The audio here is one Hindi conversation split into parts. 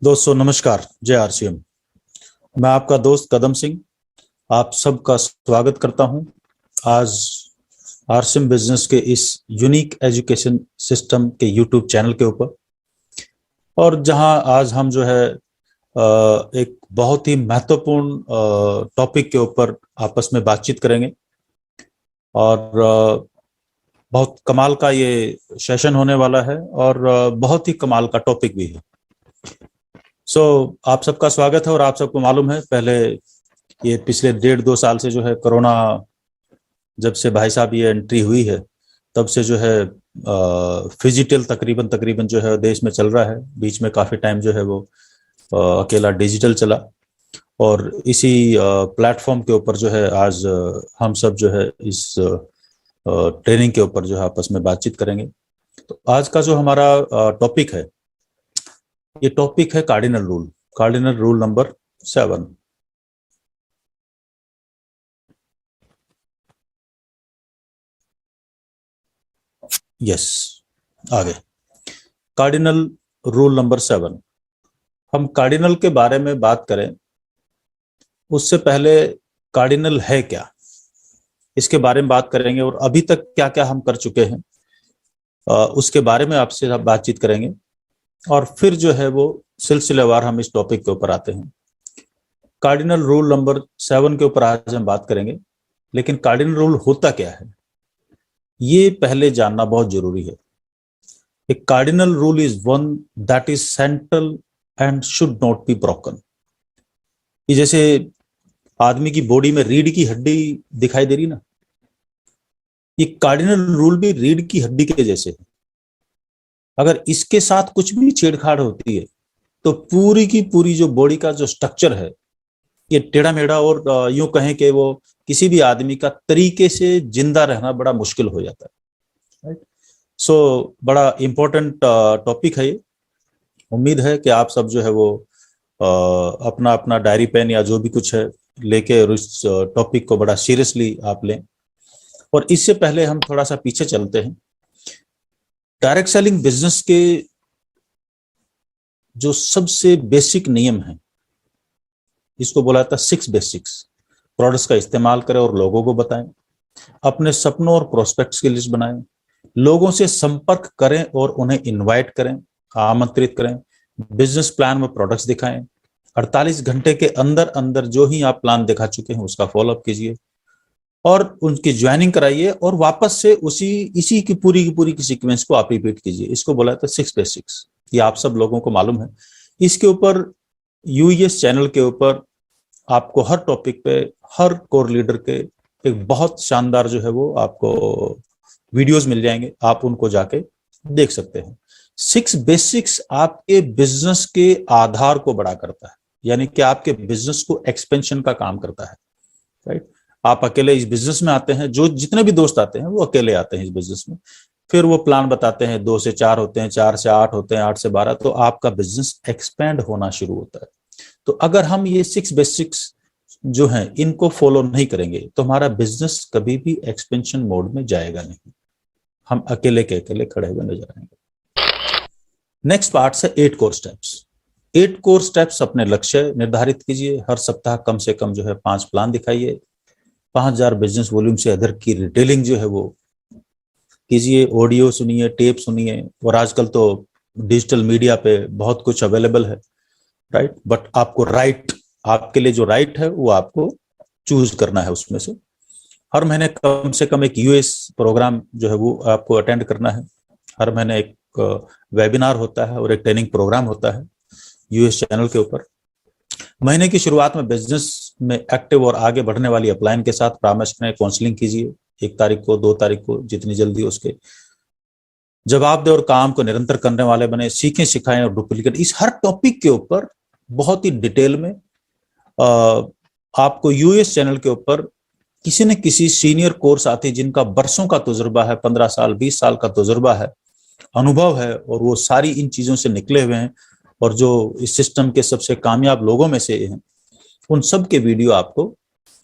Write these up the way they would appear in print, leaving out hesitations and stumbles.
दोस्तों नमस्कार। जय आरसीएम। मैं आपका दोस्त कदम सिंह आप सबका स्वागत करता हूं आज आरसीएम बिजनेस के इस यूनिक एजुकेशन सिस्टम के यूट्यूब चैनल के ऊपर। और जहां आज हम जो है एक बहुत ही महत्वपूर्ण टॉपिक के ऊपर आपस में बातचीत करेंगे। और बहुत कमाल का ये सेशन होने वाला है और बहुत ही कमाल का टॉपिक भी है। आप सबका स्वागत है। और आप सबको मालूम है, पहले ये पिछले 1.5-2 साल से जो है कोरोना, जब से भाई साहब ये एंट्री हुई है तब से जो है फिजिटल तकरीबन तकरीबन जो है देश में चल रहा है। बीच में काफ़ी टाइम जो है वो अकेला डिजिटल चला। और इसी प्लेटफॉर्म के ऊपर जो है आज हम सब जो है इस ट्रेनिंग के ऊपर जो है आपस में बातचीत करेंगे। तो आज का जो हमारा टॉपिक है, ये टॉपिक है कार्डिनल रूल नंबर 7। यस, आगे कार्डिनल रूल नंबर 7। हम कार्डिनल के बारे में बात करें उससे पहले कार्डिनल है क्या, इसके बारे में बात करेंगे। और अभी तक क्या क्या हम कर चुके हैं उसके बारे में आपसे बातचीत करेंगे। और फिर जो है वो सिलसिलेवार हम इस टॉपिक के ऊपर आते हैं। कार्डिनल रूल नंबर 7 के ऊपर आज हम बात करेंगे। लेकिन कार्डिनल रूल होता क्या है, ये पहले जानना बहुत जरूरी है। A cardinal rule is one that is central and should not be broken। ये जैसे आदमी की बॉडी में रीढ़ की हड्डी दिखाई दे रही ना, ये कार्डिनल रूल भी रीढ़ की हड्डी के जैसे है। अगर इसके साथ कुछ भी छेड़छाड़ होती है तो पूरी की पूरी जो बॉडी का जो स्ट्रक्चर है ये टेढ़ा मेढ़ा, और यूं कहें कि वो किसी भी आदमी का तरीके से जिंदा रहना बड़ा मुश्किल हो जाता है। राइट। बड़ा इंपॉर्टेंट टॉपिक है ये। उम्मीद है कि आप सब जो है वो अपना अपना डायरी पेन या जो भी कुछ है लेके और इस टॉपिक को बड़ा सीरियसली आप लें। और इससे पहले हम थोड़ा सा पीछे चलते हैं। डायरेक्ट सेलिंग बिजनेस के जो सबसे बेसिक नियम है, इसको बोला जाता है 6 बेसिक्स। प्रोडक्ट्स का इस्तेमाल करें और लोगों को बताएं, अपने सपनों और प्रोस्पेक्ट्स की लिस्ट बनाएं, लोगों से संपर्क करें और उन्हें इनवाइट करें, आमंत्रित करें, बिजनेस प्लान में प्रोडक्ट्स दिखाएं, 48 घंटे के अंदर अंदर जो ही आप प्लान दिखा चुके हैं उसका फॉलोअप कीजिए और उनकी ज्वाइनिंग कराइए और वापस से इसी की पूरी की सीक्वेंस को आप रिपीट कीजिए। इसको बोला जाता है 6 बेसिक्स। ये आप सब लोगों को मालूम है। इसके ऊपर यूएस चैनल के ऊपर आपको हर टॉपिक पे हर कोर लीडर के एक बहुत शानदार जो है वो आपको वीडियोस मिल जाएंगे, आप उनको जाके देख सकते हैं। 6 बेसिक्स आपके बिजनेस के आधार को बड़ा करता है, यानी कि आपके बिजनेस को एक्सपेंशन का काम करता है। राइट। आप अकेले इस बिजनेस में आते हैं, जो जितने भी दोस्त आते हैं वो अकेले आते हैं इस बिजनेस में। फिर वो प्लान बताते हैं, 2 से 4 होते हैं, 4 से 8 होते हैं, 8 से 12, तो आपका बिजनेस एक्सपेंड होना शुरू होता है। तो अगर हम ये 6 बेसिक्स जो हैं इनको फॉलो नहीं करेंगे तो हमारा बिजनेस कभी भी एक्सपेंशन मोड में जाएगा नहीं, हम अकेले के अकेले खड़े हुए नजर आएंगे। नेक्स्ट पार्ट है 8 कोर स्टेप्स। 8 कोर स्टेप्स अपने लक्ष्य निर्धारित कीजिए। हर सप्ताह कम से कम जो है 5 प्लान दिखाइए। 5000 बिजनेस वॉल्यूम से अदर की रिटेलिंग जो है वो कीजिए। ऑडियो सुनिए, टेप सुनिए, और आजकल तो डिजिटल मीडिया पे बहुत कुछ अवेलेबल है। राइट। बट आपको आपके लिए जो राइट है वो आपको चूज करना है उसमें से। हर महीने कम से कम एक यूएस प्रोग्राम जो है वो आपको अटेंड करना है। हर महीने एक वेबिनार होता है और एक ट्रेनिंग प्रोग्राम होता है यूएस चैनल के ऊपर। महीने की शुरुआत में बिजनेस में एक्टिव और आगे बढ़ने वाली अपलाइन के साथ परामर्श करें, काउंसलिंग कीजिए। 1 तारीख को, 2 तारीख को, जितनी जल्दी उसके जवाब दे और काम को निरंतर करने वाले बने। सीखें, सिखाएं और डुप्लीकेट, इस हर टॉपिक के ऊपर बहुत ही डिटेल में आपको यूएस चैनल के ऊपर किसी न किसी सीनियर कोर्स साथी जिनका बरसों का तजुर्बा है, 15 साल 20 साल का तजुर्बा है, अनुभव है, और वो सारी इन चीजों से निकले हुए हैं और जो इस सिस्टम के सबसे कामयाब लोगों में से हैं, उन सब के वीडियो आपको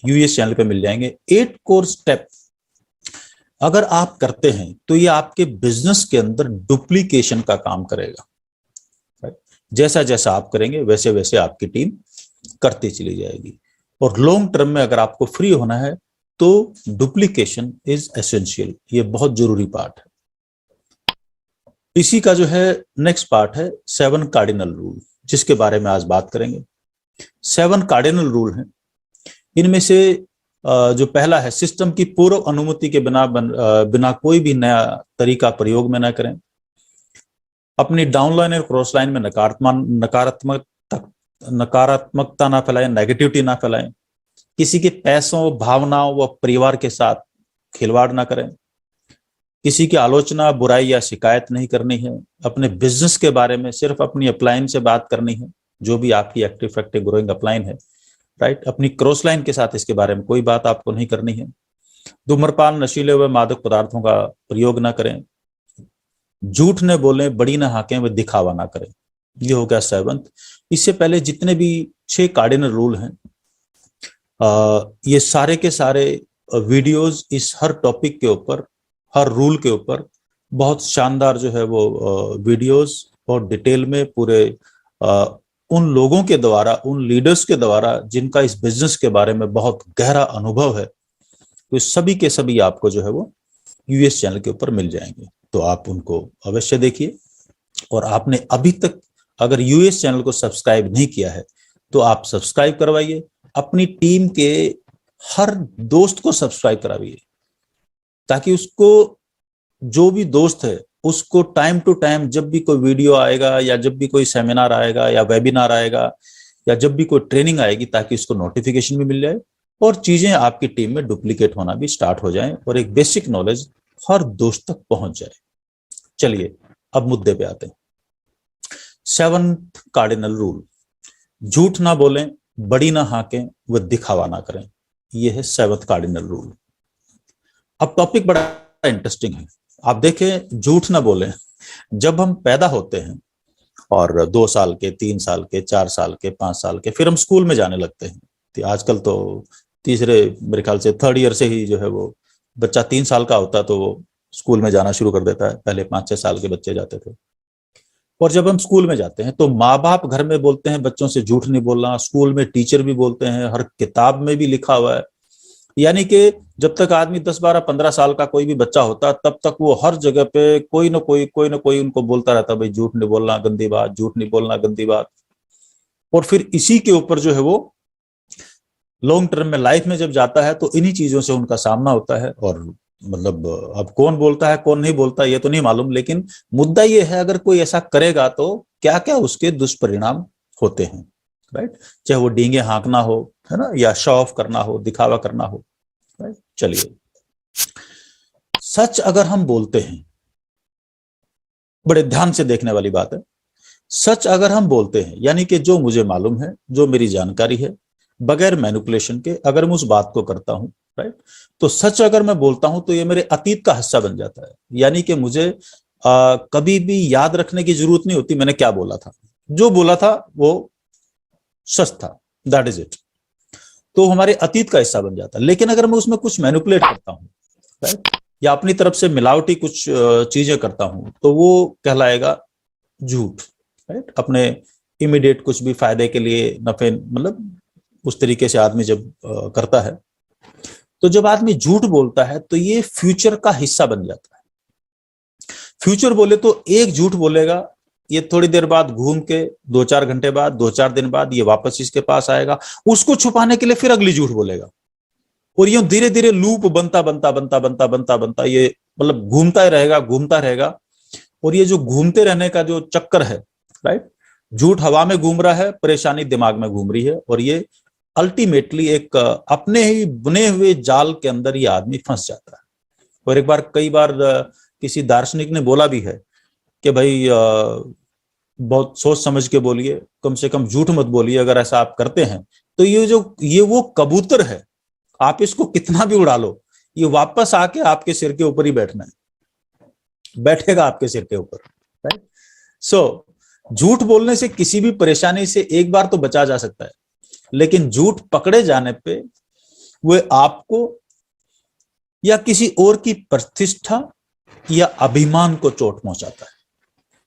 यूएस चैनल पे मिल जाएंगे। 8 कोर स्टेप अगर आप करते हैं तो ये आपके बिजनेस के अंदर डुप्लीकेशन का काम करेगा। राइट। जैसा जैसा आप करेंगे वैसे वैसे आपकी टीम करती चली जाएगी। और लॉन्ग टर्म में अगर आपको फ्री होना है तो डुप्लीकेशन इज एसेंशियल, ये बहुत जरूरी पार्ट है। इसी का जो है नेक्स्ट पार्ट है 7 कार्डिनल रूल, जिसके बारे में आज बात करेंगे। 7 कार्डिनल रूल हैं। इनमें से जो पहला है, सिस्टम की पूर्व अनुमति के बिना कोई भी नया तरीका प्रयोग में न करें। अपनी डाउनलाइन और क्रॉस लाइन में नकारात्मकता ना फैलाएं, नेगेटिविटी ना फैलाएं। किसी के पैसों, भावनाओं व परिवार के साथ खिलवाड़ ना करें। किसी की आलोचना, बुराई या शिकायत नहीं करनी है। अपने बिजनेस के बारे में सिर्फ अपनी अपलाइन से बात करनी है, जो भी आपकी एक्टिव फैक्टिव ग्रोइंग अपलाइन है, राइट। अपनी क्रॉस लाइन के साथ इसके बारे में कोई बात आपको नहीं करनी है। धूम्रपान, नशीले व मादक पदार्थों का प्रयोग ना करें। झूठ न बोलें, बड़ी ना हाकें व दिखावा ना करें। ये हो गया 7। इससे पहले जितने भी 6 कार्डिनल रूल हैं, ये सारे के सारे वीडियोस इस हर टॉपिक के ऊपर, हर रूल के ऊपर बहुत शानदार जो है वो वीडियोस और डिटेल में पूरे उन लोगों के द्वारा, उन लीडर्स के द्वारा जिनका इस बिजनेस के बारे में बहुत गहरा अनुभव है, तो सभी के सभी आपको जो है वो यूएस चैनल के ऊपर मिल जाएंगे। तो आप उनको अवश्य देखिए। और आपने अभी तक अगर यूएस चैनल को सब्सक्राइब नहीं किया है तो आप सब्सक्राइब करवाइए। अपनी टीम के हर दोस्त को सब्सक्राइब कराइए, ताकि उसको, जो भी दोस्त है उसको टाइम टू टाइम जब भी कोई वीडियो आएगा या जब भी कोई सेमिनार आएगा या वेबिनार आएगा या जब भी कोई ट्रेनिंग आएगी, ताकि उसको नोटिफिकेशन भी मिल जाए और चीजें आपकी टीम में डुप्लीकेट होना भी स्टार्ट हो जाए और एक बेसिक नॉलेज हर दोस्त तक पहुंच जाए। चलिए अब मुद्दे पे आते हैं। 7th कार्डिनल रूल, झूठ ना बोलें, बड़ी ना हाकें व दिखावा ना करें। यह है 7th कार्डिनल रूल। अब टॉपिक बड़ा इंटरेस्टिंग है। आप देखें, झूठ ना बोलें। जब हम पैदा होते हैं और 2 साल के, 3 साल के, 4 साल के, 5 साल के, फिर हम स्कूल में जाने लगते हैं। तो आजकल तो तीसरे, मेरे ख्याल से 3rd ईयर से ही जो है वो बच्चा 3 साल का होता है तो वो स्कूल में जाना शुरू कर देता है। पहले 5-6 साल के बच्चे जाते थे। और जब हम स्कूल में जाते हैं तो माँ बाप घर में बोलते हैं बच्चों से झूठ नहीं बोलना, स्कूल में टीचर भी बोलते हैं, हर किताब में भी लिखा हुआ है। यानी कि जब तक आदमी 10, 12, 15 साल का कोई भी बच्चा होता, तब तक वो हर जगह पे कोई ना कोई उनको बोलता रहता, भाई झूठ नहीं बोलना गंदी बात, झूठ नहीं बोलना गंदी बात। और फिर इसी के ऊपर जो है वो लॉन्ग टर्म में लाइफ में जब जाता है तो इन्हीं चीजों से उनका सामना होता है। और मतलब अब कौन बोलता है कौन नहीं बोलता ये तो नहीं मालूम, लेकिन मुद्दा ये है अगर कोई ऐसा करेगा तो क्या क्या उसके दुष्परिणाम होते हैं, राइट। चाहे वो डींगे हाँकना हो, है ना, या शो ऑफ करना हो, दिखावा करना हो, राइट। चलिए, सच अगर हम बोलते हैं, बड़े ध्यान से देखने वाली बात है। सच अगर हम बोलते हैं, यानी कि जो मुझे मालूम है, जो मेरी जानकारी है, बगैर मैनिपुलेशन के अगर मैं उस बात को करता हूं, राइट, तो सच अगर मैं बोलता हूं तो ये मेरे अतीत का हिस्सा बन जाता है। यानी कि मुझे कभी भी याद रखने की जरूरत नहीं होती मैंने क्या बोला था। जो बोला था वो सच था, दैट इज इट। तो हमारे अतीत का हिस्सा बन जाता है। लेकिन अगर मैं उसमें कुछ मैनिपुलेट करता हूं, राइट, या अपनी तरफ से मिलावटी कुछ चीजें करता हूं, तो वो कहलाएगा झूठ, राइट। अपने इमीडिएट कुछ भी फायदे के लिए, नफे, मतलब उस तरीके से आदमी जब करता है, तो जब आदमी झूठ बोलता है तो ये फ्यूचर का हिस्सा बन जाता है। फ्यूचर बोले तो एक झूठ बोलेगा, ये थोड़ी देर बाद घूम के 2-4 घंटे बाद, 2-4 दिन बाद ये वापस इसके पास आएगा, उसको छुपाने के लिए फिर अगली झूठ बोलेगा। और ये धीरे धीरे लूप बनता बनता बनता बनता बनता बनता ये मतलब घूमता ही रहेगा, घूमता रहेगा। और ये जो घूमते रहने का जो चक्कर है, राइट, झूठ हवा में घूम रहा है, परेशानी दिमाग में घूम रही है, और ये अल्टीमेटली एक अपने ही बुने हुए जाल के अंदर ये आदमी फंस जाता है। और एक बार, कई बार किसी दार्शनिक ने बोला भी है कि भाई बहुत सोच समझ के बोलिए, कम से कम झूठ मत बोलिए। अगर ऐसा आप करते हैं तो ये वो कबूतर है, आप इसको कितना भी उड़ा लो, ये वापस आके आपके सिर के ऊपर ही बैठना है, बैठेगा आपके सिर के ऊपर, राइट। सो झूठ बोलने से किसी भी परेशानी से एक बार तो बचा जा सकता है, लेकिन झूठ पकड़े जाने पे वो आपको या किसी और की प्रतिष्ठा या अभिमान को चोट पहुंचाता है।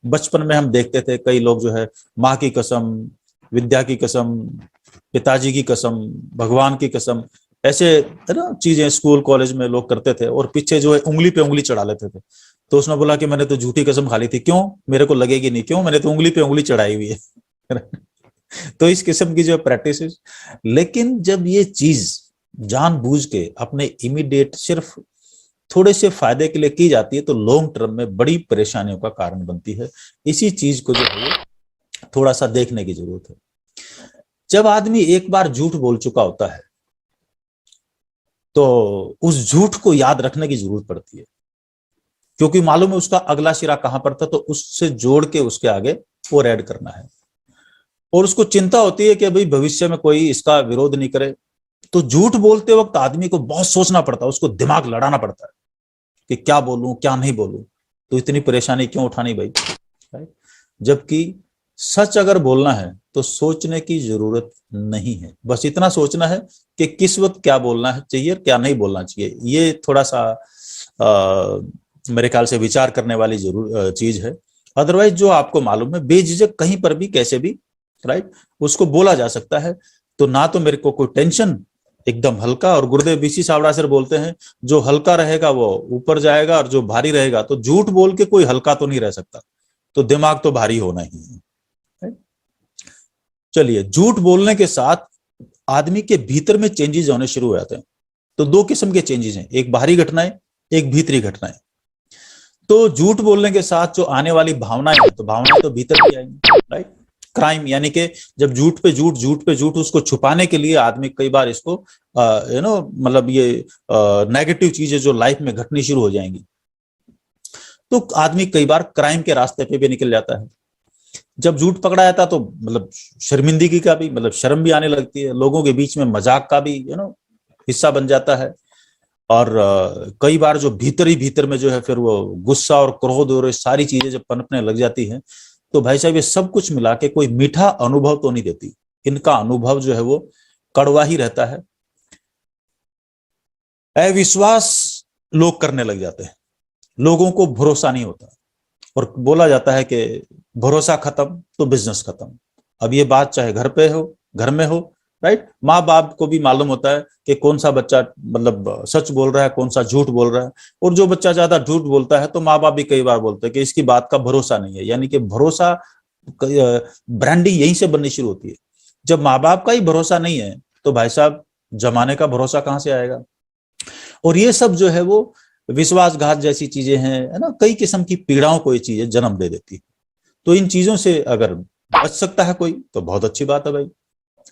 बचपन में हम देखते थे कई लोग जो है माँ की कसम, विद्या की कसम, पिताजी की कसम, भगवान की कसम, ऐसे है ना चीजें स्कूल कॉलेज में लोग करते थे और पीछे जो है उंगली पे उंगली चढ़ा लेते थे। तो उसने बोला कि मैंने तो झूठी कसम खा ली थी, क्यों, मेरे को लगेगी नहीं, क्यों, मैंने तो उंगली पे उंगली चढ़ाई हुई है। तो इस किस्म की जो प्रैक्टिस, लेकिन जब ये चीज जानबूझ के अपने इमीडिएट सिर्फ थोड़े से फायदे के लिए की जाती है तो लॉन्ग टर्म में बड़ी परेशानियों का कारण बनती है। इसी चीज को जो है थोड़ा सा देखने की जरूरत है। जब आदमी एक बार झूठ बोल चुका होता है तो उस झूठ को याद रखने की जरूरत पड़ती है, क्योंकि मालूम है उसका अगला सिरा कहां पर था, तो उससे जोड़ के उसके आगे और ऐड करना है। और उसको चिंता होती है कि भाई भविष्य में कोई इसका विरोध नहीं करे। तो झूठ बोलते वक्त आदमी को बहुत सोचना पड़ता है, उसको दिमाग लड़ाना पड़ता है कि क्या बोलूं क्या नहीं बोलूं, तो इतनी परेशानी क्यों उठानी भाई। जबकि सच अगर बोलना है तो सोचने की जरूरत नहीं है, बस इतना सोचना है कि किस वक्त क्या बोलना है चाहिए क्या नहीं बोलना चाहिए। ये थोड़ा सा मेरे ख्याल से विचार करने वाली जरूर चीज है। अदरवाइज जो आपको मालूम है बेझिझक कहीं पर भी कैसे भी राइट उसको बोला जा सकता है। तो ना तो मेरे को कोई टेंशन, एकदम हल्का। और गुरुदेव बीसी सावड़ा सर बोलते हैं जो हल्का रहेगा वो ऊपर जाएगा और जो भारी रहेगा, तो झूठ बोल के कोई हल्का तो नहीं रह सकता, तो दिमाग तो भारी होना ही है। चलिए, झूठ बोलने के साथ आदमी के भीतर में चेंजेस होने शुरू हो जाते हैं। तो दो किस्म के चेंजेस हैं, एक बाहरी घटनाएं, एक भीतरी घटनाएं। तो झूठ बोलने के साथ जो आने वाली भावनाएं हैं, तो भावनाएं तो भीतर की आएंगी, राइट। क्राइम यानी कि जब झूठ पे झूठ, झूठ पे झूठ, उसको छुपाने के लिए आदमी कई बार इसको मतलब ये नेगेटिव चीजें जो लाइफ में घटनी शुरू हो जाएंगी, तो आदमी कई बार क्राइम के रास्ते पे भी निकल जाता है। जब झूठ पकड़ा जाता तो मतलब शर्मिंदगी का भी, मतलब शर्म भी आने लगती है, लोगों के बीच में मजाक का भी हिस्सा बन जाता है। और कई बार जो भीतर ही भीतर में जो है फिर वो गुस्सा और क्रोध और सारी चीजें जब पनपने लग जाती हैं, तो भाई साहब ये सब कुछ मिला के कोई मीठा अनुभव तो नहीं देती। इनका अनुभव जो है वो कड़वा ही रहता है। अविश्वास लोग करने लग जाते हैं, लोगों को भरोसा नहीं होता, और बोला जाता है कि भरोसा खत्म तो बिजनेस खत्म। अब ये बात चाहे घर पे हो, घर में हो, राइट। माँ बाप को भी मालूम होता है कि कौन सा बच्चा मतलब सच बोल रहा है, कौन सा झूठ बोल रहा है। और जो बच्चा ज्यादा झूठ बोलता है तो माँ बाप भी कई बार बोलते हैं कि इसकी बात का भरोसा नहीं है। यानी कि भरोसा, ब्रांडिंग यहीं से बननी शुरू होती है। जब माँ बाप का ही भरोसा नहीं है तो भाई साहब जमाने का भरोसा कहां से आएगा। और ये सब जो है वो विश्वासघात जैसी चीजें हैं, है ना, कई किस्म की पीड़ाओं को ये चीजें जन्म दे देती है। तो इन चीजों से अगर बच सकता है कोई तो बहुत अच्छी बात है भाई,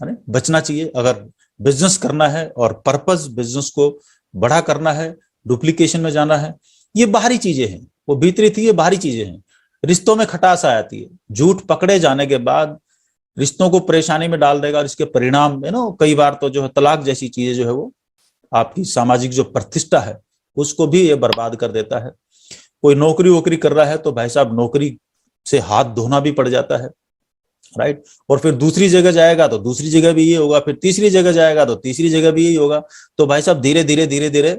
है ना, बचना चाहिए। अगर बिजनेस करना है और पर्पस बिजनेस को बड़ा करना है, डुप्लीकेशन में जाना है, ये बाहरी चीजें हैं, वो भीतरी थी, ये बाहरी चीजें हैं। रिश्तों में खटास आ जाती है, झूठ पकड़े जाने के बाद रिश्तों को परेशानी में डाल देगा, और इसके परिणाम कई बार तो जो है तलाक जैसी चीजें जो है वो आपकी सामाजिक जो प्रतिष्ठा है उसको भी ये बर्बाद कर देता है। कोई नौकरी वोकरी कर रहा है तो भाई साहब नौकरी से हाथ धोना भी पड़ जाता है, राइट। और फिर दूसरी जगह जाएगा तो दूसरी जगह भी ये होगा, फिर तीसरी जगह जाएगा तो तीसरी जगह भी यही होगा। तो भाई साहब धीरे धीरे धीरे धीरे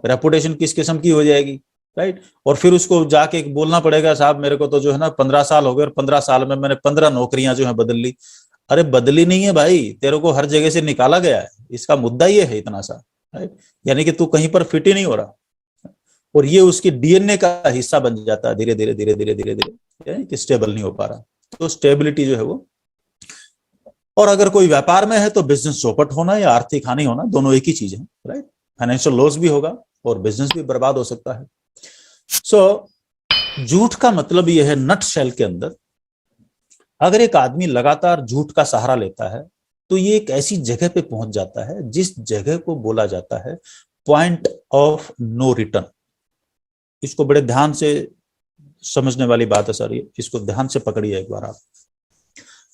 रेपुटेशन किस किस्म की हो जाएगी, राइट। और फिर उसको जाके बोलना पड़ेगा, साहब मेरे को तो जो है ना 15 साल हो गए और 15 साल में मैंने 15 नौकरियां जो है बदल ली। अरे बदली नहीं है भाई, तेरे को हर जगह से निकाला गया है, इसका मुद्दा ये है इतना सा, राइट। यानी कि तू कहीं पर फिट ही नहीं हो रहा, और ये उसकी डीएनए का हिस्सा बन जाता है धीरे धीरे धीरे धीरे धीरे धीरे, यानी कि स्टेबल नहीं हो पा रहा। तो स्टेबिलिटी जो है वो, और अगर कोई व्यापार में है तो बिजनेस चौपट होना या आर्थिक हानि होना दोनों एक ही चीज है, राइट। फाइनेंशियल लॉस भी होगा और बिजनेस भी बर्बाद हो सकता है। सो झूठ का मतलब यह है नट शेल के अंदर, अगर एक आदमी लगातार झूठ का सहारा लेता है तो ये एक ऐसी जगह पे पहुंच जाता है जिस जगह को बोला जाता है पॉइंट ऑफ नो रिटर्न। इसको बड़े ध्यान से समझने वाली बात है सर, ये इसको ध्यान से पकड़िए एक बार आप।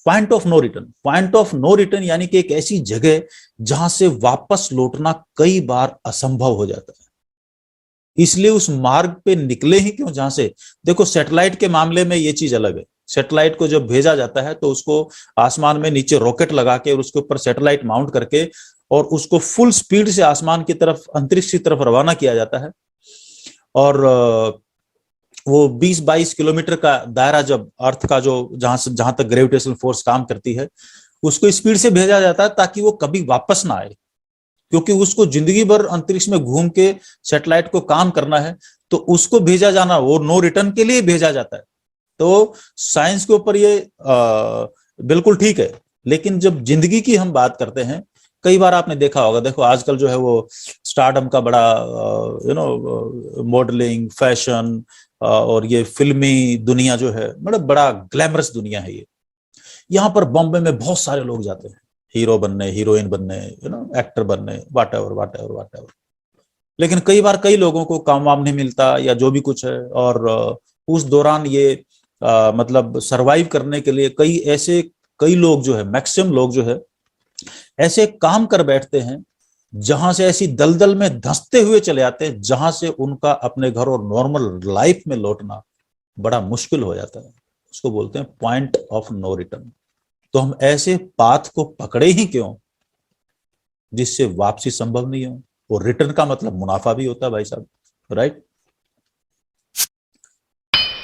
Point of no return, point of no return यानी कि एक ऐसी जगह जहां से वापस लौटना कई बार असंभव हो जाता है। इसलिए उस मार्ग पे निकले ही क्यों जहां से, देखो सैटेलाइट के मामले में ये चीज अलग है। सैटेलाइट को जब भेजा जाता है तो उसको आसमान में नीचे रॉकेट लगा के और उसके ऊपर सैटेलाइट माउंट करके और उसको फुल स्पीड से आसमान की तरफ, अंतरिक्ष की तरफ रवाना किया जाता है। और वो 20-22 किलोमीटर का दायरा, जब अर्थ का जो जहां तक ग्रेविटेशनल फोर्स काम करती है, उसको स्पीड से भेजा जाता है ताकि वो कभी वापस ना आए, क्योंकि उसको जिंदगी भर अंतरिक्ष में घूम के सैटेलाइट को काम करना है, तो उसको भेजा जाना वो नो रिटर्न के लिए भेजा जाता है। तो साइंस के ऊपर ये बिल्कुल ठीक है, लेकिन जब जिंदगी की हम बात करते हैं, कई बार आपने देखा होगा, देखो आजकल जो है वो स्टारडम का बड़ा मॉडलिंग, फैशन और ये फिल्मी दुनिया जो है, मतलब बड़ा ग्लैमरस दुनिया है ये। यहाँ पर बॉम्बे में बहुत सारे लोग जाते हैं हीरो बनने, हीरोइन बनने, एक्टर बनने, वाट एवर वाट एवर वाट एवर। लेकिन कई बार कई लोगों को काम वाम नहीं मिलता या जो भी कुछ है, और उस दौरान ये मतलब सरवाइव करने के लिए कई लोग जो है, मैक्सिमम लोग जो है ऐसे काम कर बैठते हैं जहां से ऐसी दलदल में धंसते हुए चले आते हैं जहां से उनका अपने घर और नॉर्मल लाइफ में लौटना बड़ा मुश्किल हो जाता है। उसको बोलते हैं पॉइंट ऑफ नो रिटर्न। तो हम ऐसे पाथ को पकड़े ही क्यों जिससे वापसी संभव नहीं हो। और रिटर्न का मतलब मुनाफा भी होता है भाई साहब, right.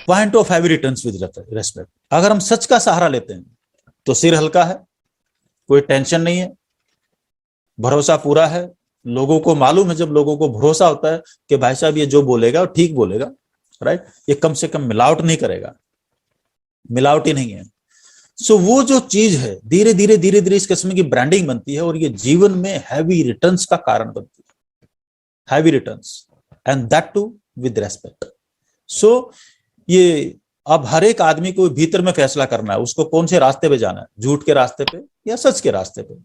Point of heavy returns with respect. अगर हम सच का सहारा लेते हैं तो सिर हल्का है, कोई टेंशन नहीं है, भरोसा पूरा है। लोगों को मालूम है, जब लोगों को भरोसा होता है कि भाई साहब ये जो बोलेगा वो ठीक बोलेगा, राइट, ये कम से कम मिलावट नहीं करेगा, मिलावट ही नहीं है। सो वो जो चीज है धीरे धीरे धीरे धीरे इस किस्म की ब्रांडिंग बनती है और ये जीवन में हैवी रिटर्न्स का कारण बनती है, heavy returns, and that too with respect. So ये अब हर एक आदमी को भीतर में फैसला करना है उसको कौन से रास्ते पे जाना है, झूठ के रास्ते पे या सच के रास्ते पे।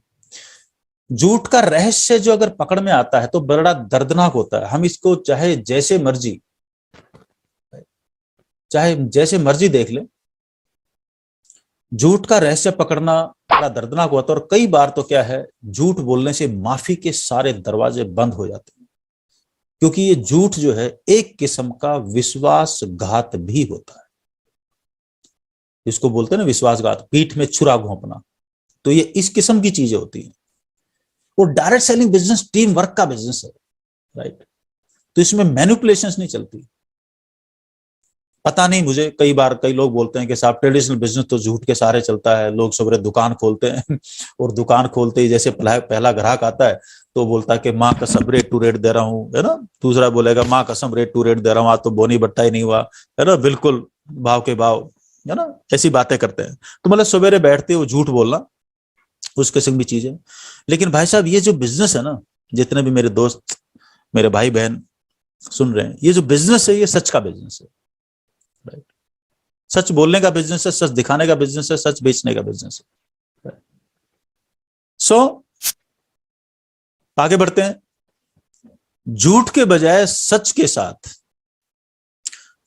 झूठ का रहस्य जो अगर पकड़ में आता है तो बड़ा दर्दनाक होता है। हम इसको चाहे जैसे मर्जी देख ले, झूठ का रहस्य पकड़ना बड़ा दर्दनाक होता है। और कई बार तो क्या है, झूठ बोलने से माफी के सारे दरवाजे बंद हो जाते हैं, क्योंकि ये झूठ जो है एक किस्म का विश्वासघात भी होता है। इसको बोलते हैं ना विश्वासघात, पीठ में छुरा घोंपना। तो ये इस किस्म की चीजें होती हैं। वो direct selling business team work का बिजनेस है, राइट। तो इसमें मैनिपुलेशंस नहीं चलती। पता नहीं, मुझे कई बार कई लोग बोलते हैं कि साहब ट्रेडिशनल बिजनेस तो झूठ के सहारे चलता है। लोग सवेरे दुकान खोलते हैं और दुकान खोलते ही जैसे पहला ग्राहक आता है तो बोलता है कि माँ कसम रेट टू रेट दे रहा हूँ, है ना। दूसरा बोलेगा माँ कसम रेट टू रेट दे रहा हूँ, आज तो बोनी बट्टा ही नहीं हुआ, है ना, बिल्कुल भाव के भाव, है ना। ऐसी बातें करते हैं। तो मतलब सवेरे बैठते हो झूठ बोलना, उस किस्म की चीज है। लेकिन भाई साहब ये जो बिजनेस है ना, जितने भी मेरे दोस्त, मेरे भाई बहन सुन रहे हैं, ये जो बिजनेस है ये सच का बिजनेस है, राइट। सच बोलने का बिजनेस है, सच दिखाने का बिजनेस है, सच बेचने का बिजनेस है। सो आगे बढ़ते हैं। झूठ के बजाय सच के साथ,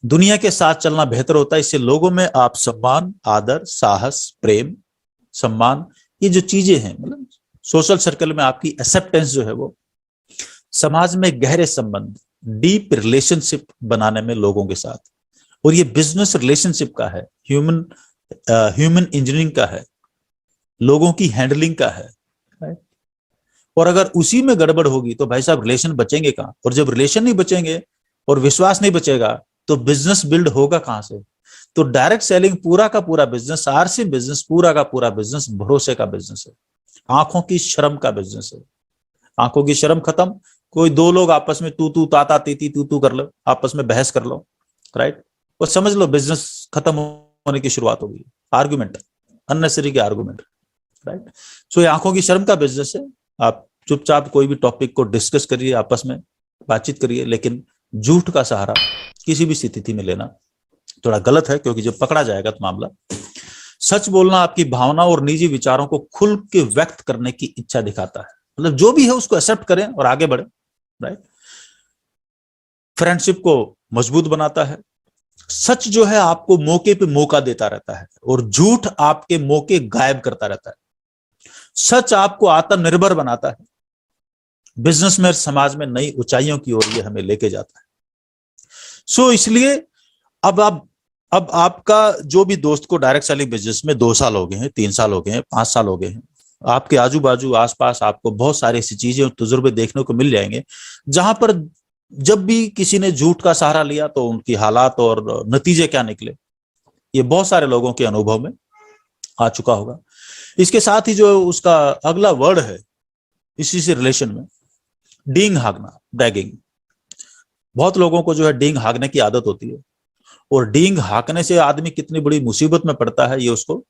दुनिया के साथ चलना बेहतर होता है। इससे लोगों में आप सम्मान, आदर, साहस, प्रेम, सम्मान, ये जो चीजें हैं, मतलब सोशल सर्कल में आपकी एक्सेप्टेंस जो है, वो समाज में गहरे संबंध, डीप रिलेशनशिप बनाने में लोगों के साथ। और ये बिजनेस रिलेशनशिप का है, ह्यूमन इंजीनियरिंग का है, लोगों की हैंडलिंग का है। और अगर उसी में गड़बड़ होगी तो भाई साहब रिलेशन बचेंगे कहां। और जब रिलेशन नहीं बचेंगे और विश्वास नहीं बचेगा तो बिजनेस बिल्ड होगा कहां से। तो डायरेक्ट सेलिंग पूरा का पूरा बिजनेस, आरसी बिजनेस पूरा का पूरा बिजनेस भरोसे का बिजनेस है, आंखों की शर्म का बिजनेस है। आंखों की शर्म खत्म, कोई दो लोग आपस में तू तू ताता तीती तू तू कर लो, आपस में बहस कर लो, राइट, और समझ लो बिजनेस खत्म होने की शुरुआत होगी। आर्गुमेंट, अननेसेसरी के आर्गुमेंट, राइट। सो ये आंखों की शर्म का बिजनेस है। आप चुपचाप कोई भी टॉपिक को डिस्कस करिए, आपस में बातचीत करिए, लेकिन झूठ का सहारा किसी भी स्थिति में लेना थोड़ा गलत है, क्योंकि जब पकड़ा जाएगा तो मामला। सच बोलना आपकी भावना और निजी विचारों को खुल के व्यक्त करने की इच्छा दिखाता है। मतलब जो भी है उसको एक्सेप्ट करें और आगे बढ़े, राइट। फ्रेंडशिप को मजबूत बनाता है। सच जो है आपको मौके पे मौका देता रहता है और झूठ आपके मौके गायब करता रहता है। सच आपको आत्मनिर्भर बनाता है। बिजनेस में, समाज में नई ऊंचाइयों की ओर ये हमें लेके जाता है। सो इसलिए अब आपका जो भी दोस्त को डायरेक्ट सेलिंग बिजनेस में 2 साल हो गए हैं, 3 साल हो गए हैं, 5 साल हो गए हैं, आपके आजू बाजू आसपास आपको बहुत सारी ऐसी चीजें और तजुर्बे देखने को मिल जाएंगे जहां पर जब भी किसी ने झूठ का सहारा लिया तो उनकी हालात और नतीजे क्या निकले, ये बहुत सारे लोगों के अनुभव में आ चुका होगा। इसके साथ ही जो उसका अगला वर्ड है इसी से रिलेशन में, डींग हाँकना, ब्रैगिंग। बहुत लोगों को जो है डींग हाँकने की आदत होती है, और डींग हाँकने से आदमी कितनी बड़ी मुसीबत में पड़ता है ये उसको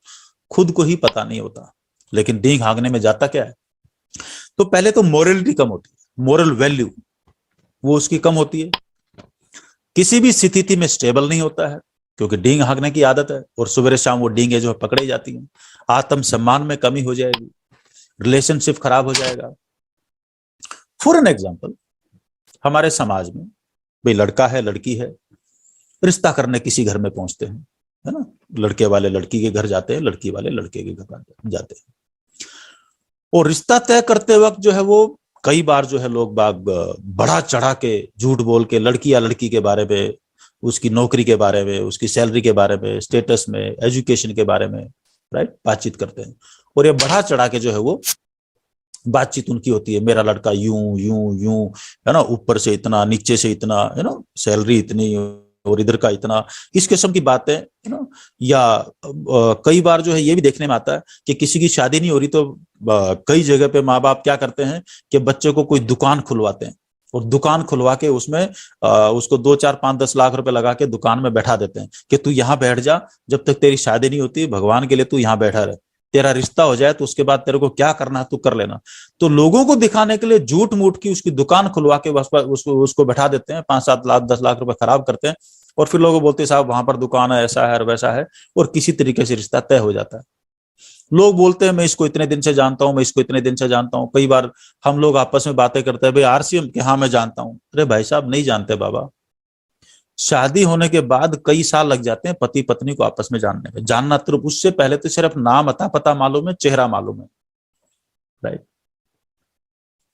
खुद को ही पता नहीं होता। लेकिन डींग हाँकने में जाता क्या है, तो पहले तो मोरलिटी कम होती है, मोरल वैल्यू वो उसकी कम होती है, किसी भी स्थिति में स्टेबल नहीं होता है क्योंकि डींग हाँकने की आदत है, और सवेरे शाम वो डींगे जो है पकड़ी जाती हैं। आत्म सम्मान में कमी हो जाएगी, रिलेशनशिप खराब हो जाएगा। फॉर एन एग्जाम्पल, हमारे समाज में भाई लड़का है लड़की है, रिश्ता करने किसी घर में पहुंचते हैं, है ना, लड़के वाले लड़की के घर जाते हैं, लड़की वाले लड़के के घर जाते हैं, और रिश्ता तय करते वक्त जो है वो कई बार जो है लोग बाग बढ़ा चढ़ा के झूठ बोल के लड़की या लड़की के बारे में, उसकी नौकरी के बारे में, उसकी सैलरी के बारे में, स्टेटस में, एजुकेशन के बारे में, राइट, बातचीत करते हैं। और ये बढ़ा चढ़ा के जो है वो बातचीत उनकी होती है, मेरा लड़का यूं यूं यूं, है ना, ऊपर से इतना, नीचे से इतना, है ना, सैलरी इतनी और इधर का इतना, इस किस्म की बातें, है ना। या कई बार जो है ये भी देखने में आता है कि किसी की शादी नहीं हो रही तो कई जगह पे माँ बाप क्या करते हैं कि बच्चे को कोई दुकान खुलवाते हैं, और दुकान खुलवा के उसमें उसको 2 4 5 10 लाख रुपए लगा के दुकान में बैठा देते हैं कि तू यहाँ बैठ जा, जब तक तेरी शादी नहीं होती, भगवान के लिए तू यहाँ बैठा रहे, तेरा रिश्ता हो जाए तो उसके बाद तेरे को क्या करना है तू कर लेना। तो लोगों को दिखाने के लिए झूठ मूठ की उसकी दुकान खुलवा के उसको बैठा देते हैं, 5 7 लाख 10 लाख रुपए खराब करते हैं, और फिर लोग बोलते हैं साहब वहां पर दुकान है, ऐसा है और वैसा है, और किसी तरीके से रिश्ता तय हो जाता है। लोग बोलते हैं मैं इसको इतने दिन से जानता हूं, मैं इसको इतने दिन से जानता हूं। कई बार हम लोग आपस में बातें करते हैं, भाई आरसीएम के, हाँ मैं जानता हूं। अरे भाई साहब नहीं जानते बाबा, शादी होने के बाद कई साल लग जाते हैं पति पत्नी को आपस में जानने में। जानना तो उससे पहले तो सिर्फ नाम अता पता मालूम है, चेहरा मालूम है, राइट।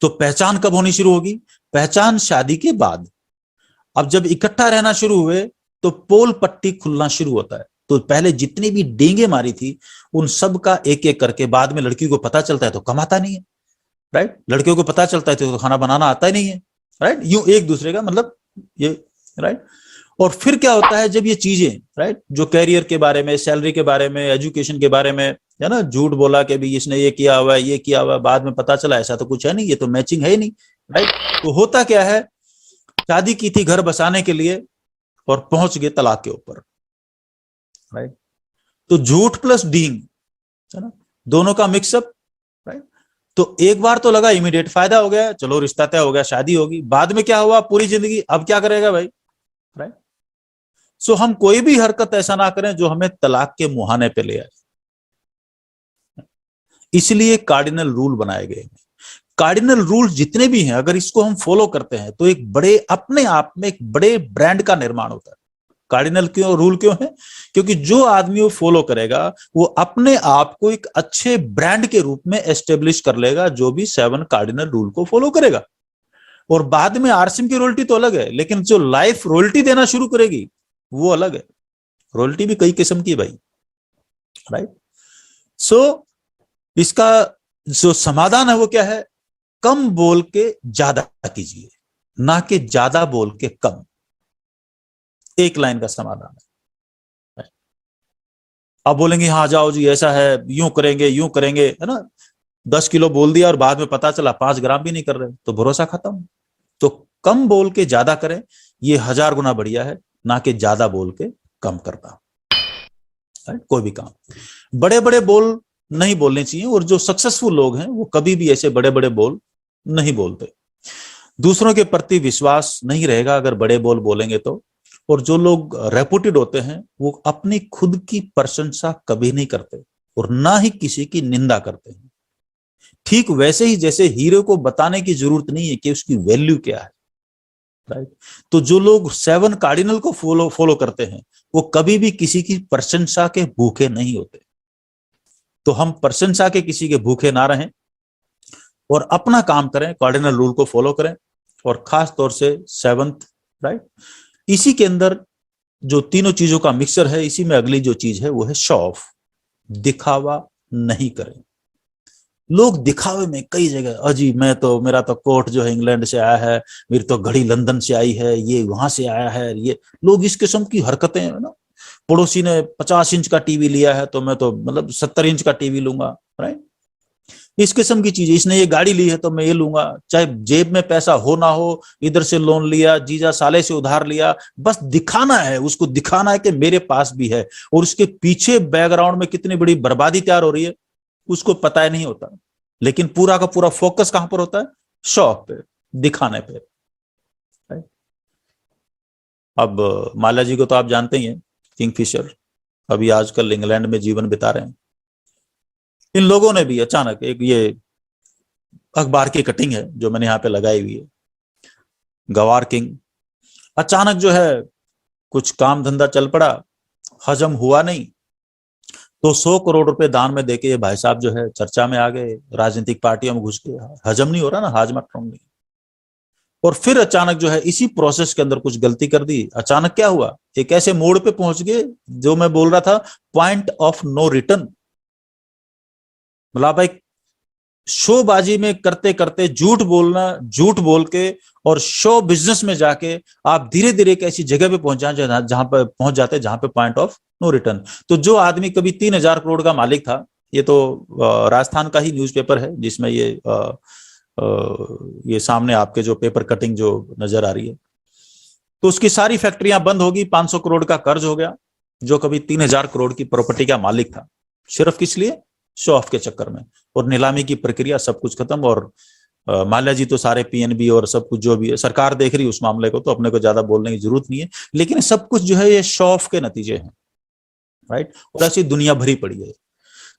तो पहचान कब होनी शुरू होगी, पहचान शादी के बाद। अब जब इकट्ठा रहना शुरू हुए तो पोल पट्टी खुलना शुरू होता है। तो पहले जितनी भी डेंगे मारी थी उन सब का एक एक करके, बाद में लड़की को पता चलता है तो कमाता नहीं है, राइट, लड़कियों को पता चलता है तो खाना बनाना आता ही नहीं है, राइट, यूं एक दूसरे का मतलब ये, राइट। और फिर क्या होता है जब ये चीजें, राइट, जो कैरियर के बारे में, सैलरी के बारे में, एजुकेशन के बारे में, है ना, झूठ बोला कि भी इसने ये किया हुआ है, ये किया हुआ है, बाद में पता चला ऐसा तो कुछ है नहीं, ये तो मैचिंग है ही नहीं, राइट। तो होता क्या है, शादी की थी घर बसाने के लिए और पहुंच गए तलाक के ऊपर, राइट। तो झूठ प्लस डींग, है ना, दोनों का मिक्सअप, राइट। तो एक बार तो लगा इमीडिएट फायदा हो गया, चलो रिश्ता तय हो गया, शादी होगी। बाद में क्या हुआ, पूरी जिंदगी अब क्या करेगा भाई, राइट। सो हम कोई भी हरकत ऐसा ना करें जो हमें तलाक के मुहाने पे ले आए। इसलिए कार्डिनल रूल बनाए गए। कार्डिनल रूल जितने भी हैं, अगर इसको हम फॉलो करते हैं तो एक बड़े, अपने आप में एक बड़े ब्रांड का निर्माण होता है। कार्डिनल क्यों रूल क्यों है, क्योंकि जो आदमी वो फॉलो करेगा वो अपने आप को एक अच्छे ब्रांड के रूप में एस्टेब्लिश कर लेगा, जो भी 7 कार्डिनल रूल को फॉलो करेगा। और बाद में आरसीएम की रॉयल्टी तो अलग है, लेकिन जो लाइफ रॉयल्टी देना शुरू करेगी वो अलग है। रॉयल्टी भी कई किस्म की है भाई, राइट। सो इसका जो समाधान है वो क्या है, कम बोल के ज्यादा कीजिए, ना कि ज्यादा बोल के कम। एक लाइन का समाधान है। अब बोलेंगे हाँ जाओ जी ऐसा है, यूं करेंगे, है ना, 10 किलो बोल दिया और बाद में पता चला 5 ग्राम भी नहीं कर रहे, तो भरोसा खत्म। तो कम बोल के ज्यादा करें, ये 1000 गुना बढ़िया है, ना कि ज्यादा बोल के कम करना। कोई भी काम बड़े बड़े बोल नहीं बोलने चाहिए, और जो सक्सेसफुल लोग हैं वो कभी भी ऐसे बड़े बड़े बोल नहीं बोलते। दूसरों के प्रति विश्वास नहीं रहेगा अगर बड़े बोल बोलेंगे तो। और जो लोग रेपुटेड होते हैं वो अपनी खुद की प्रशंसा कभी नहीं करते और ना ही किसी की निंदा करते हैं। ठीक वैसे ही जैसे हीरो को बताने की जरूरत नहीं है कि उसकी वैल्यू क्या है, राइट। तो जो लोग 7 कार्डिनल को फॉलो करते हैं वो कभी भी किसी की प्रशंसा के भूखे नहीं होते। तो हम प्रशंसा के किसी के भूखे ना रहें और अपना काम करें, कार्डिनल रूल को फॉलो करें, और खास तौर से 7th, राइट। इसी के अंदर जो तीनों चीजों का मिक्सचर है, इसी में अगली जो चीज है वो है शो ऑफ, दिखावा नहीं करें। लोग दिखावे में कई जगह, अजी मैं तो, मेरा तो कोट जो है इंग्लैंड से आया है, मेरी तो घड़ी लंदन से आई है, ये वहां से आया है, ये लोग इस किस्म की हरकतें है ना। पड़ोसी ने 50 इंच का टीवी लिया है तो मैं तो मतलब 70 इंच का टीवी लूंगा, राइट। इस किस्म की चीजें, इसने ये गाड़ी ली है तो मैं ये लूंगा, चाहे जेब में पैसा हो ना हो, इधर से लोन लिया, जीजा साले से उधार लिया, बस दिखाना है, उसको दिखाना है कि मेरे पास भी है, और उसके पीछे बैकग्राउंड में कितनी बड़ी बर्बादी तैयार हो रही है उसको पता ही नहीं होता। लेकिन पूरा का पूरा फोकस कहां पर होता है? शो ऑफ पे, दिखाने पे। अब माला जी को तो आप जानते ही हैं, किंगफिशर, अभी आजकल इंग्लैंड में जीवन बिता रहे हैं। इन लोगों ने भी अचानक, एक ये अखबार की कटिंग है जो मैंने यहाँ पे लगाई हुई है, गवार किंग, अचानक जो है कुछ काम धंधा चल पड़ा, हजम हुआ नहीं, तो 100 करोड़ रुपए दान में देके ये भाई साहब जो है चर्चा में आ गए, राजनीतिक पार्टियों में घुस के, हजम नहीं हो रहा ना, हाजमा ट्रॉन्ग नहीं। और फिर अचानक जो है इसी प्रोसेस के अंदर कुछ गलती कर दी, अचानक क्या हुआ, एक ऐसे मोड़ पे पहुंच गए जो मैं बोल रहा था, पॉइंट ऑफ नो रिटर्न। मतलब भाई शोबाजी में करते करते झूठ बोलना, झूठ बोल के और शो बिजनेस में जाके आप धीरे धीरे एक ऐसी जगह पे पहुंच जाए जहां पे पहुंच जाते हैं जहां पे पॉइंट ऑफ नो रिटर्न। तो जो आदमी कभी 3,000 करोड़ का मालिक था, ये तो राजस्थान का ही न्यूज़पेपर है जिसमें ये सामने आपके जो पेपर कटिंग जो नजर आ रही है, तो उसकी सारी फैक्ट्रियां बंद होगी, 500 करोड़ का कर्ज हो गया, जो कभी 3,000 करोड़ की प्रॉपर्टी का मालिक था, सिर्फ किस लिए? शो ऑफ के चक्कर में। और नीलामी की प्रक्रिया, सब कुछ खत्म। और माल्या जी तो सारे पीएनबी और सब कुछ जो भी है, सरकार देख रही है उस मामले को, तो अपने को ज्यादा बोलने की जरूरत नहीं है, लेकिन सब कुछ जो है ये शो ऑफ के नतीजे हैं, राइट। और ऐसी दुनिया भरी पड़ी है।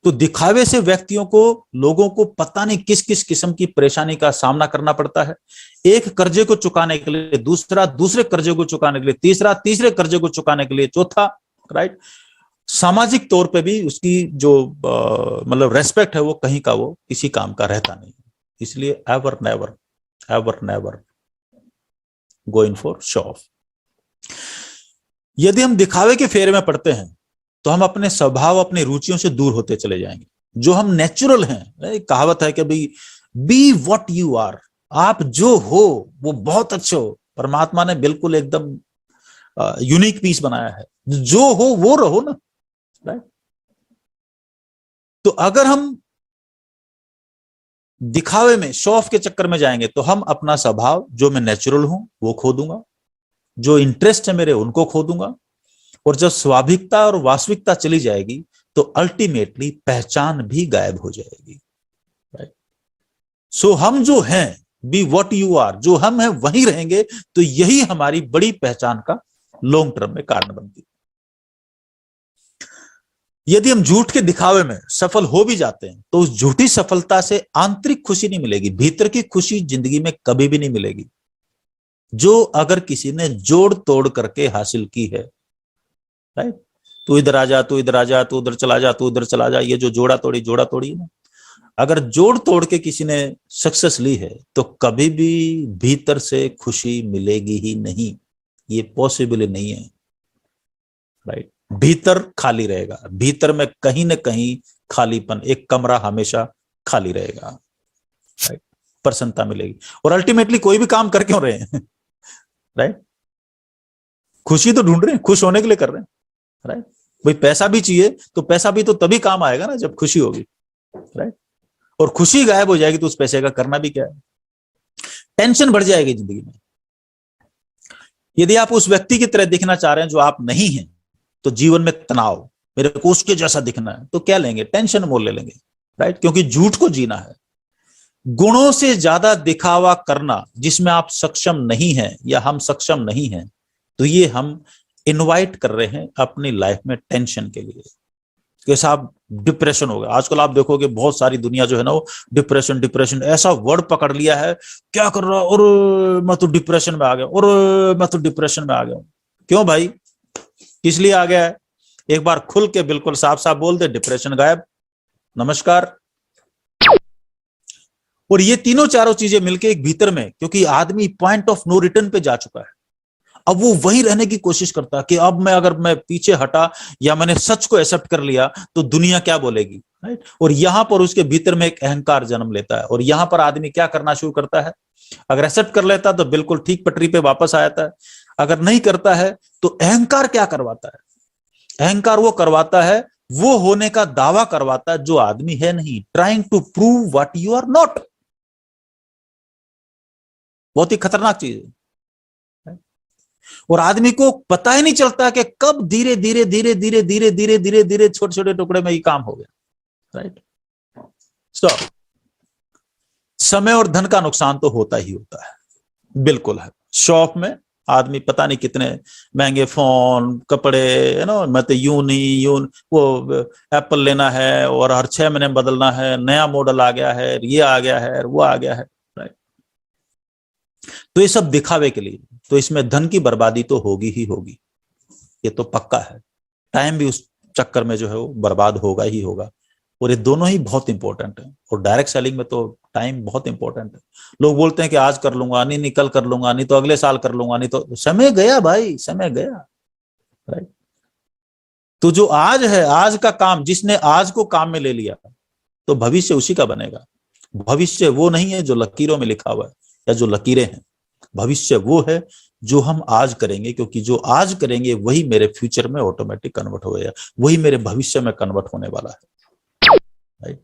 तो दिखावे से व्यक्तियों को, लोगों को पता नहीं किस किस किस्म की परेशानी का सामना करना पड़ता है। एक कर्जे को चुकाने के लिए दूसरा, दूसरे कर्जे को चुकाने के लिए तीसरा, तीसरे कर्जे को चुकाने के लिए चौथा, राइट। सामाजिक तौर पे भी उसकी जो मतलब रेस्पेक्ट है वो कहीं का वो किसी काम का रहता नहीं। इसलिए ever never go in for show off. यदि हम दिखावे के फेरे में पड़ते हैं तो हम अपने स्वभाव, अपनी रुचियों से दूर होते चले जाएंगे। जो हम नेचुरल हैं, एक कहावत है कि भाई बी व्हाट यू आर, आप जो हो वो बहुत अच्छे हो। परमात्मा ने बिल्कुल एकदम यूनिक पीस बनाया है, जो हो वो रहो ना, राइट। तो अगर हम दिखावे में, शो ऑफ के चक्कर में जाएंगे तो हम अपना स्वभाव, जो मैं नेचुरल हूं वो खो दूंगा, जो इंटरेस्ट है मेरे उनको खो दूंगा, और जब स्वाभाविकता और वास्तविकता चली जाएगी तो अल्टीमेटली पहचान भी गायब हो जाएगी, राइट। सो हम जो हैं, बी व्हाट यू आर, जो हम हैं वहीं रहेंगे, तो यही हमारी बड़ी पहचान का लॉन्ग टर्म में कारण बनती है। यदि हम झूठ के दिखावे में सफल हो भी जाते हैं तो उस झूठी सफलता से आंतरिक खुशी नहीं मिलेगी, भीतर की खुशी जिंदगी में कभी भी नहीं मिलेगी, जो अगर किसी ने जोड़ तोड़ करके हासिल की है, राइट। तू इधर आ जा, तू इधर आ जा, तू उधर चला जा, तू उधर चला जा, ये जो जोड़ा तोड़ी ना, अगर जोड़ तोड़ के किसी ने सक्सेस ली है तो कभी भी भीतर से खुशी मिलेगी ही नहीं, ये पॉसिबल ही नहीं है, राइट। भीतर खाली रहेगा, भीतर में कहीं ना कहीं खालीपन, एक कमरा हमेशा खाली रहेगा, राइट। प्रसन्नता मिलेगी। और अल्टीमेटली कोई भी काम कर क्यों रहे हैं, राइट। खुशी तो ढूंढ रहे हैं, खुश होने के लिए कर रहे हैं, राइट। भाई पैसा भी चाहिए तो पैसा भी तो तभी काम आएगा ना जब खुशी होगी, राइट। और खुशी गायब हो जाएगी तो उस पैसे का करना भी क्या है, टेंशन बढ़ जाएगी जिंदगी में। यदि आप उस व्यक्ति की तरह दिखना चाह रहे हैं जो आप नहीं हैं, तो जीवन में तनाव, मेरे को उसके जैसा दिखना है, तो क्या लेंगे? टेंशन मोल ले लेंगे, राइट। क्योंकि झूठ को जीना है। गुणों से ज्यादा दिखावा करना जिसमें आप सक्षम नहीं हैं या हम सक्षम नहीं हैं, तो ये हम इनवाइट कर रहे हैं अपनी लाइफ में टेंशन के लिए। कि साहब डिप्रेशन हो गया, आजकल आप देखोगे बहुत सारी दुनिया जो है ना वो डिप्रेशन ऐसा वर्ड पकड़ लिया है, क्या कर रहा, और मैं तो डिप्रेशन में आ गया, और मैं तो डिप्रेशन में आ गया। क्यों भाई, किस लिए आ गया है? एक बार खुल के बिल्कुल साफ साफ बोल दे, डिप्रेशन गायब, नमस्कार। और ये तीनों चारों चीजें मिलके एक भीतर में, क्योंकि आदमी पॉइंट ऑफ नो रिटर्न पे जा चुका है, अब वो वहीं रहने की कोशिश करता है कि अब मैं, अगर मैं पीछे हटा या मैंने सच को एक्सेप्ट कर लिया तो दुनिया क्या बोलेगी, राइट। और यहां पर उसके भीतर में एक अहंकार जन्म लेता है, और यहां पर आदमी क्या करना शुरू करता है, अगर एक्सेप्ट कर लेता है तो बिल्कुल ठीक पटरी पे वापस आ जाता है, अगर नहीं करता है तो अहंकार क्या करवाता है, अहंकार वो करवाता है, वो होने का दावा करवाता है जो आदमी है नहीं, trying to prove what you are not. बहुत ही खतरनाक चीज है। और आदमी को पता ही नहीं चलता कि कब धीरे धीरे धीरे धीरे धीरे धीरे धीरे धीरे छोटे छोटे टुकड़े में ये काम हो गया। राइट। स्टॉप। समय और धन का नुकसान तो होता ही होता है, बिल्कुल है। शॉप में आदमी पता नहीं कितने महंगे फोन, कपड़े, मैं तो यूं नहीं यूं, वो एप्पल लेना है और हर 6 महीने बदलना है, नया मॉडल आ गया है, ये आ गया है, वो आ गया है। राइट। तो ये सब दिखावे के लिए, तो इसमें धन की बर्बादी तो होगी ही होगी, ये तो पक्का है। टाइम भी उस चक्कर में जो है वो बर्बाद होगा ही होगा, और ये दोनों ही बहुत इंपॉर्टेंट है। और डायरेक्ट सेलिंग में तो टाइम बहुत इंपॉर्टेंट है। लोग बोलते हैं कि आज कर लूंगा, नहीं कल कर लूंगा, नहीं तो अगले साल कर लूंगा, नहीं तो समय गया भाई, समय गया। राइट। तो जो आज है, आज का काम, जिसने आज को काम में ले लिया तो भविष्य उसी का बनेगा। भविष्य वो नहीं है जो लकीरों में लिखा हुआ है या जो लकीरें हैं, भविष्य वो है जो हम आज करेंगे, क्योंकि जो आज करेंगे वही मेरे फ्यूचर में ऑटोमेटिक कन्वर्ट हो गया, वही मेरे भविष्य में कन्वर्ट होने वाला है। राइट।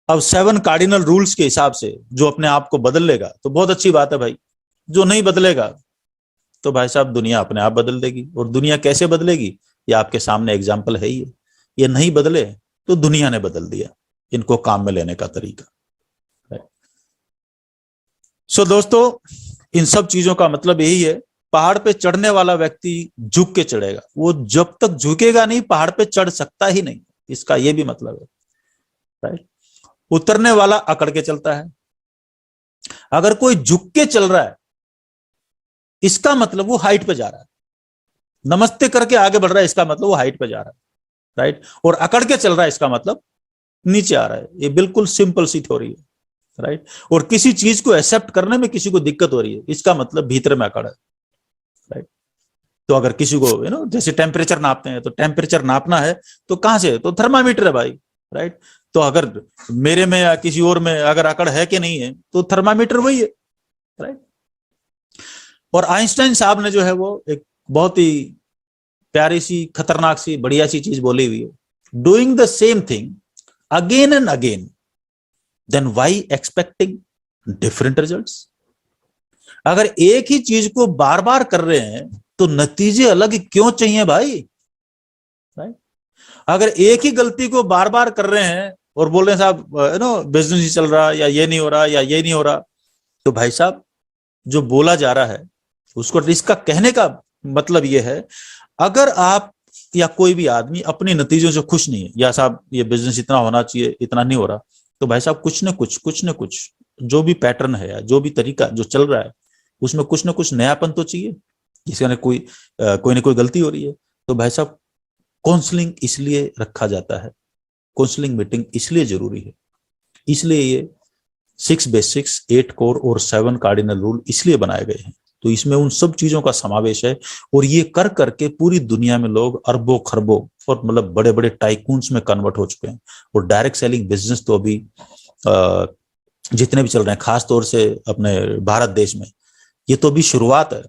अब 7 कार्डिनल रूल्स के हिसाब से जो अपने आप को बदल लेगा तो बहुत अच्छी बात है भाई, जो नहीं बदलेगा तो भाई साहब दुनिया अपने आप बदल देगी। और दुनिया कैसे बदलेगी ये आपके सामने एग्जाम्पल है ही। ये नहीं बदले तो दुनिया ने बदल दिया इनको काम में लेने का तरीका। सो दोस्तों, इन सब चीजों का मतलब यही है, पहाड़ पे चढ़ने वाला व्यक्ति झुक के चढ़ेगा, वो जब तक झुकेगा नहीं पहाड़ पे चढ़ सकता ही नहीं, इसका ये भी मतलब है। राइट। उतरने वाला अकड़ के चलता है। अगर कोई झुक के चल रहा है इसका मतलब वो हाइट पे जा रहा है, नमस्ते करके आगे बढ़ रहा है इसका मतलब वो हाइट पे जा रहा है। राइट। और अकड़ के चल रहा है इसका मतलब नीचे आ रहा है। ये बिल्कुल सिंपल सी थ्योरी है। राइट। और किसी चीज को एक्सेप्ट करने में किसी को दिक्कत हो रही है इसका मतलब भीतर में अकड़ है। राइट। तो अगर किसी को जैसे टेम्परेचर नापते हैं, तो टेम्परेचर नापना है तो कहां से, तो थर्मामीटर है भाई। राइट। तो अगर मेरे में या किसी और में अगर अकड़ है कि नहीं है तो थर्मामीटर वही है। राइट। और आइंस्टाइन साहब ने जो है वो एक बहुत ही प्यारी सी, खतरनाक सी, बढ़िया सी चीज बोली हुई है, doing the same thing again and again, then why expecting different results. अगर एक ही चीज को बार बार कर रहे हैं तो नतीजे अलग क्यों चाहिए भाई। राइट। अगर एक ही गलती को बार बार कर रहे हैं और बोल रहे हैं साहब बिजनेस नहीं चल रहा, या ये नहीं हो रहा, या ये नहीं हो रहा, तो भाई साहब जो बोला जा रहा है उसको, इसका कहने का मतलब ये है, अगर आप या कोई भी आदमी अपने नतीजों से खुश नहीं है, या साहब ये बिजनेस इतना होना चाहिए, इतना नहीं हो रहा, तो भाई साहब कुछ न कुछ जो भी पैटर्न है या जो भी तरीका जो चल रहा है उसमें कुछ न कुछ नयापन तो चाहिए, जिसका न कोई न कोई गलती हो रही है। तो भाई साहब काउंसलिंग इसलिए रखा जाता है, काउंसलिंग मीटिंग इसलिए जरूरी है, इसलिए ये 6 बेसिक्स, 8 कोर और 7 कार्डिनल रूल इसलिए बनाए गए हैं। तो इसमें उन सब चीजों का समावेश है, और ये कर करके पूरी दुनिया में लोग अरबों खरबों और मतलब बड़े बड़े टाइकून्स में कन्वर्ट हो चुके हैं। और डायरेक्ट सेलिंग बिजनेस तो अभी जितने भी चल रहे हैं, खास तौर से अपने भारत देश में, ये तो अभी शुरुआत है।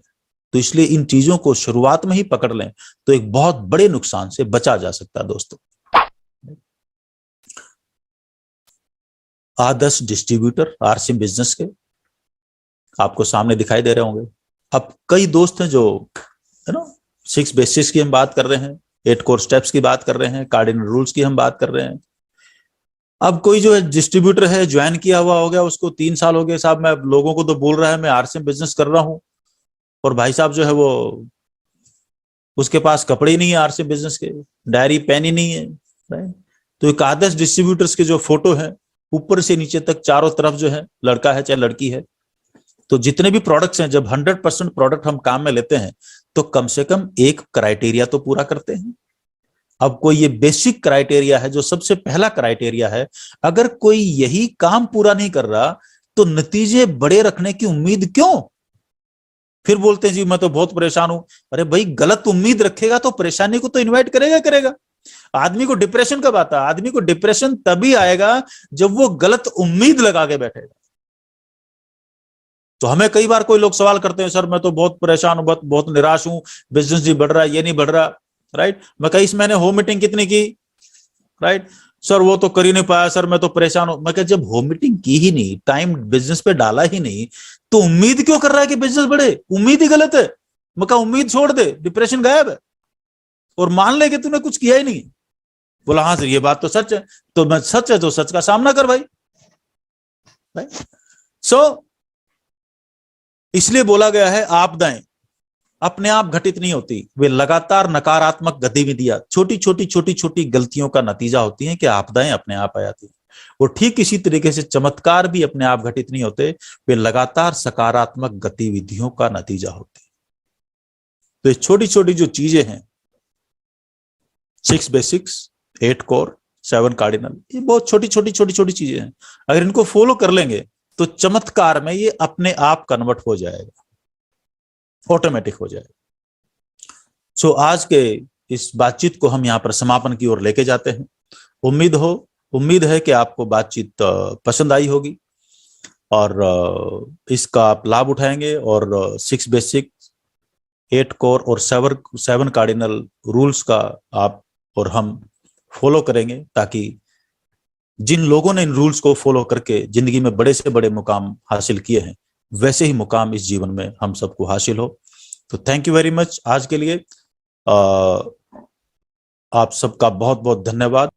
तो इसलिए इन चीजों को शुरुआत में ही पकड़ लें तो एक बहुत बड़े नुकसान से बचा जा सकता है दोस्तों। आदर्श डिस्ट्रीब्यूटर आरसी बिजनेस के आपको सामने दिखाई दे रहे होंगे। अब कई दोस्त हैं जो 6 बेसिक्स की हम बात कर रहे हैं, 8 कोर स्टेप्स की बात कर रहे हैं, कार्डिनल रूल्स की हम बात कर रहे हैं। अब कोई जो है डिस्ट्रीब्यूटर है, ज्वाइन किया हुआ हो गया, उसको 3 साल हो गए, साहब मैं लोगों को तो बोल रहा है मैं आरसीएम बिजनेस कर रहा हूं, और भाई साहब जो है वो उसके पास कपड़े ही नहीं है आरसीएम बिजनेस के, डायरी पेन ही नहीं है। राइट। तो एक आदर्श डिस्ट्रीब्यूटर्स के जो फोटो है ऊपर से नीचे तक चारों तरफ जो है लड़का है चाहे लड़की है, तो जितने भी प्रोडक्ट्स हैं, जब 100% प्रोडक्ट हम काम में लेते हैं तो कम से कम एक क्राइटेरिया तो पूरा करते हैं। अब कोई ये बेसिक क्राइटेरिया है जो सबसे पहला क्राइटेरिया है, अगर कोई यही काम पूरा नहीं कर रहा तो नतीजे बड़े रखने की उम्मीद क्यों। फिर बोलते हैं जी मैं तो बहुत परेशान हूं। अरे भाई, गलत उम्मीद रखेगा तो परेशानी को तो इन्वाइट करेगा। आदमी को डिप्रेशन कब आता है? आदमी को डिप्रेशन तभी आएगा जब वो गलत उम्मीद लगा के बैठेगा। तो हमें कई बार कोई लोग सवाल करते हैं, सर मैं तो बहुत परेशान हूं, बहुत निराश हूं, बिजनेस नहीं बढ़ रहा, ये नहीं बढ़ रहा, राइट। मैं कही मैंने होम मीटिंग कितनी की, राइट, सर वो तो कर ही नहीं पाया, सर मैं तो परेशान हूं। मैं कहा जब होम मीटिंग की ही नहीं, टाइम बिजनेस पे डाला ही नहीं, तो उम्मीद क्यों कर रहा है कि बिजनेस बढ़े? उम्मीद ही गलत है। मैं कहा उम्मीद छोड़ दे, डिप्रेशन गायब है, और मान ले कि तूने कुछ किया ही नहीं। बोला हाँ सर ये बात तो सच है। तो मैं सच है तो सच का सामना कर भाई। सो इसलिए बोला गया है आपदाएं अपने आप घटित नहीं होती, वे लगातार नकारात्मक गतिविधियां, छोटी छोटी छोटी छोटी गलतियों का नतीजा होती हैं कि आपदाएं अपने आप आ जाती हैं। वो ठीक इसी तरीके से चमत्कार भी अपने आप घटित नहीं होते, वे लगातार सकारात्मक गतिविधियों का नतीजा होते हैं। तो ये छोटी छोटी जो चीजें हैं, 6 बेसिक्स, 8 कोर, 7 कार्डिनल, ये बहुत छोटी छोटी छोटी छोटी चीजें हैं। अगर इनको फॉलो कर लेंगे तो चमत्कार में ये अपने आप कन्वर्ट हो जाएगा, ऑटोमेटिक हो जाएगा। सो आज के इस बातचीत को हम यहां पर समापन की ओर लेके जाते हैं। उम्मीद है कि आपको बातचीत पसंद आई होगी और इसका आप लाभ उठाएंगे, और 6 बेसिक, 8 कोर और 7 कार्डिनल रूल्स का आप और हम फॉलो करेंगे, ताकि जिन लोगों ने इन रूल्स को फॉलो करके जिंदगी में बड़े से बड़े मुकाम हासिल किए हैं, वैसे ही मुकाम इस जीवन में हम सबको हासिल हो। तो थैंक यू वेरी मच आज के लिए। आप सबका बहुत बहुत धन्यवाद।